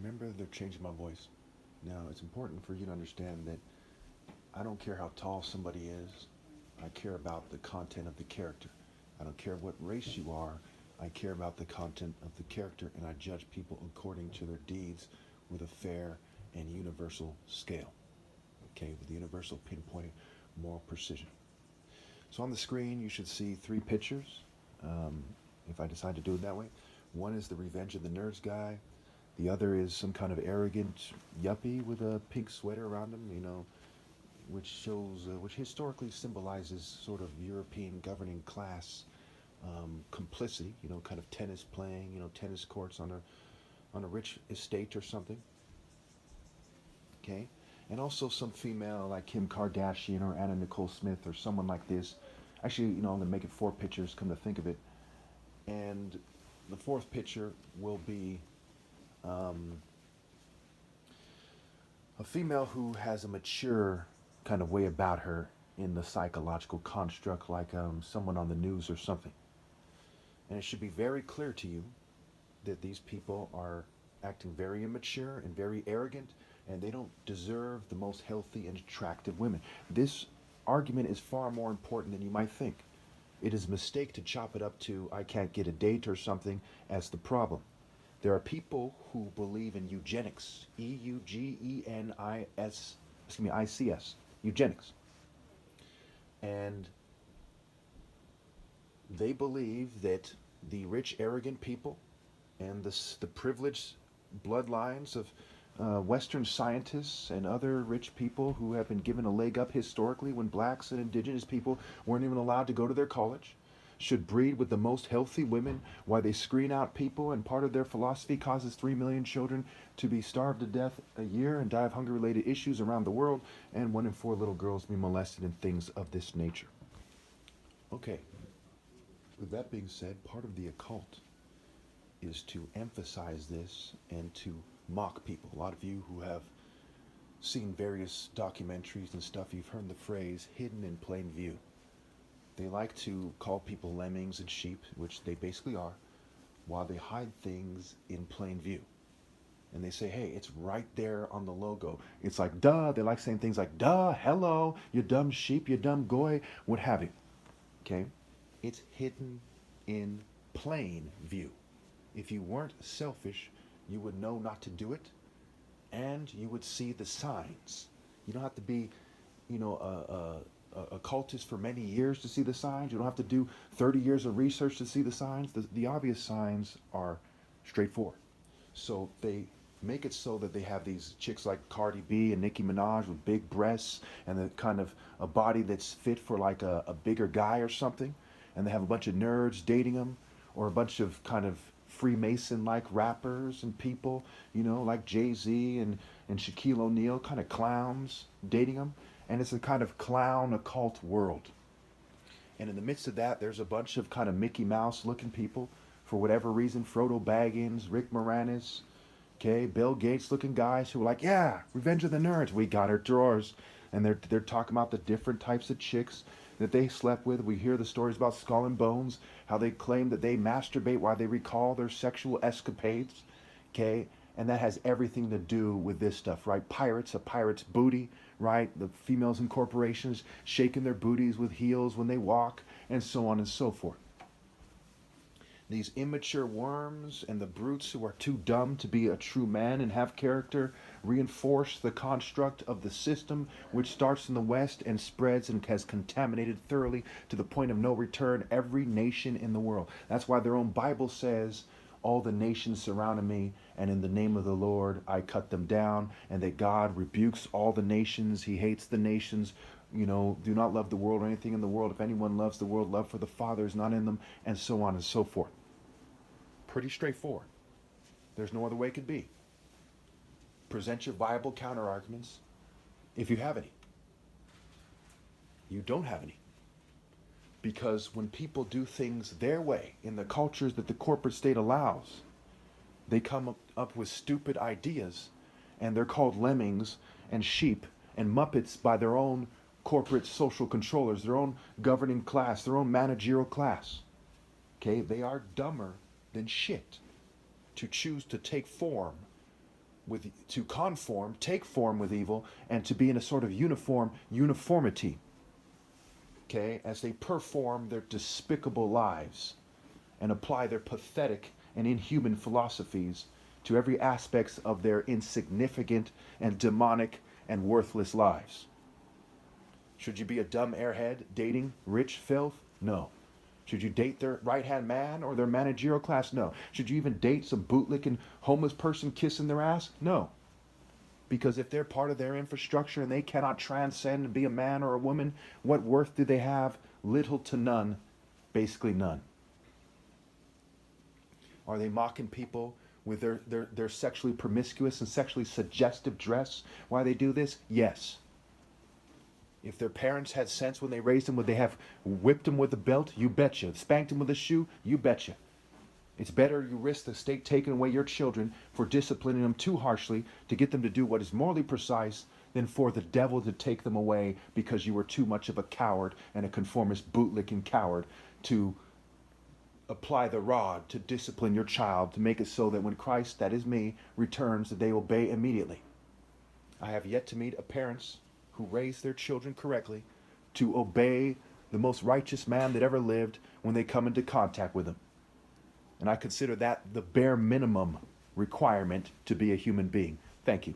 Remember, they're changing my voice. Now, it's important for you to understand that I don't care how tall somebody is. I care about the content of the character. I don't care what race you are. I care about the content of the character, and I judge people according to their deeds with a fair and universal scale. Okay, with universal pinpointing moral precision. So on the screen, you should see three pictures. Um, if I decide to do it that way, one is the Revenge of the Nerds guy. The other is some kind of arrogant yuppie with a pink sweater around him, which shows, which historically symbolizes sort of European governing class complicity. Kind of tennis playing, tennis courts on a rich estate or something. Okay, and also some female like Kim Kardashian or Anna Nicole Smith or someone like this. Actually, I'm gonna make it four pictures. Come to think of it, and the fourth picture will be um, a female who has a mature kind of way about her in the psychological construct, like someone on the news or something. And it should be very clear to you that these people are acting very immature and very arrogant, and they don't deserve the most healthy and attractive women. This argument is far more important than you might think. It is a mistake to chop it up to I can't get a date or something as the problem. There are people who believe in eugenics, Ics, eugenics. And they believe that the rich, arrogant people and the privileged bloodlines of Western scientists and other rich people who have been given a leg up historically when blacks and indigenous people weren't even allowed to go to their college should breed with the most healthy women while they screen out people, and part of their philosophy causes 3 million children to be starved to death a year and die of hunger related issues around the world, and 1 in 4 little girls be molested and things of this nature. Okay, with that being said, part of the occult is to emphasize this and to mock people. A lot of you who have seen various documentaries and stuff, you've heard the phrase hidden in plain view. They like to call people lemmings and sheep, which they basically are, while they hide things in plain view. And they say, hey, it's right there on the logo. It's like, duh. They like saying things like, duh, hello, you dumb sheep, you dumb goy, what have you. Okay? It's hidden in plain view. If you weren't selfish, you would know not to do it, and you would see the signs. You don't have to be, a cultist for many years to see the signs. You don't have to do 30 years of research to see the signs. The obvious signs are straightforward. So they make it so that they have these chicks like Cardi B and Nicki Minaj with big breasts and the kind of a body that's fit for like a bigger guy or something. And they have a bunch of nerds dating them, or a bunch of kind of Freemason-like rappers and people, like Jay-Z and Shaquille O'Neal, kind of clowns dating them. And it's a kind of clown occult world. And in the midst of that, there's a bunch of kind of Mickey Mouse looking people, for whatever reason, Frodo Baggins, Rick Moranis, okay, Bill Gates looking guys who are like, yeah, Revenge of the Nerds, we got our drawers. And they're talking about the different types of chicks that they slept with. We hear the stories about Skull and Bones, how they claim that they masturbate while they recall their sexual escapades, okay? And that has everything to do with this stuff, right? Pirates, a pirate's booty, right? The females in corporations shaking their booties with heels when they walk, and so on and so forth. These immature worms and the brutes who are too dumb to be a true man and have character reinforce the construct of the system, which starts in the West and spreads and has contaminated thoroughly to the point of no return every nation in the world. That's why their own Bible says, all the nations surrounded me, and in the name of the Lord I cut them down, and that God rebukes all the nations. He hates the nations. Do not love the world or anything in the world. If anyone loves the world, love for the Father is not in them, and so on and so forth. Pretty straightforward. There's no other way it could be. Present your viable counter arguments if you have any. You don't have any. Because when people do things their way in the cultures that the corporate state allows, they come up with stupid ideas, and they're called lemmings and sheep and muppets by their own corporate social controllers, their own governing class, their own managerial class. Okay, they are dumber than shit to choose to take form to conform, take form with evil, and to be in a sort of uniformity, okay, as they perform their despicable lives and apply their pathetic and inhuman philosophies to every aspect of their insignificant and demonic and worthless lives. Should you be a dumb airhead dating rich filth? No. Should you date their right-hand man or their managerial class? No. Should you even date some bootlicking homeless person kissing their ass? No. Because if they're part of their infrastructure and they cannot transcend and be a man or a woman, what worth do they have? Little to none. Basically none. Are they mocking people with their sexually promiscuous and sexually suggestive dress? Why they do this? Yes. If their parents had sense when they raised them, would they have whipped them with a belt? You betcha. Spanked them with a shoe? You betcha. It's better you risk the state taking away your children for disciplining them too harshly to get them to do what is morally precise than for the devil to take them away because you were too much of a coward and a conformist bootlicking coward to apply the rod to discipline your child to make it so that when Christ, that is me, returns, that they obey immediately. I have yet to meet a parents who raise their children correctly to obey the most righteous man that ever lived when they come into contact with him. And I consider that the bare minimum requirement to be a human being. Thank you.